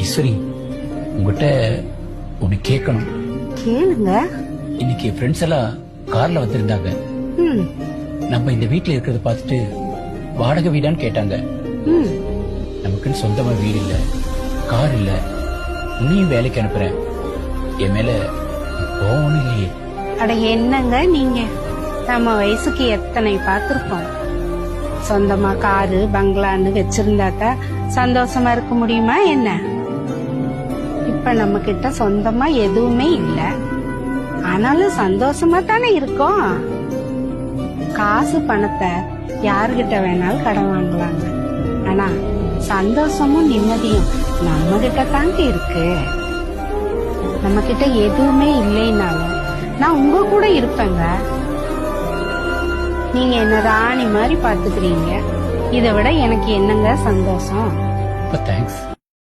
ஈஸ்வரி, உங்ககிட்ட ஒண்ணு கேட்கணும். கேளுங்க. இன்னைக்கு ஃப்ரெண்ட்ஸ் எல்லாம் கார்ல வந்திருந்தாங்க. நம்ம இந்த வீட்டுல இருக்கிறத பார்த்துட்டு வாடகை வீடான்னு கேட்டாங்க. நமக்குன்னு சொந்தமா வீடு இல்ல, கார் இல்ல, உன்னையும் வேலைக்கு அனுப்புறேன். என் மேல கோவம் இல்லையே? அட என்னங்க நீங்க, நம்ம வயசுக்கு எத்தனை பார்த்திருக்கோம். சொந்தமா காரு பங்களான்னு வச்சிருந்தாக்கா சந்தோஷமா இருக்க முடியுமா என்ன? இப்ப நம்ம கிட்ட சொந்தமா எதுவுமே இல்ல, ஆனாலும் சந்தோஷமா தானே இருக்கோம். காசு பணத்தை யாருகிட்ட வேணாலும் கடன் வாங்கலாங்க, ஆனா சந்தோஷமும் நிம்மதியும் நம்ம கிட்ட தாங்க இருக்கு. நம்ம கிட்ட எதுவுமே இல்லைனாலும் நான் உங்க கூட இருப்பேங்க. நீங்க என்ன ராணி மாதிரி பாத்துக்கிறீங்க. இதை விட எனக்கு என்னங்க சந்தோஷம்? தேங்க்ஸ்.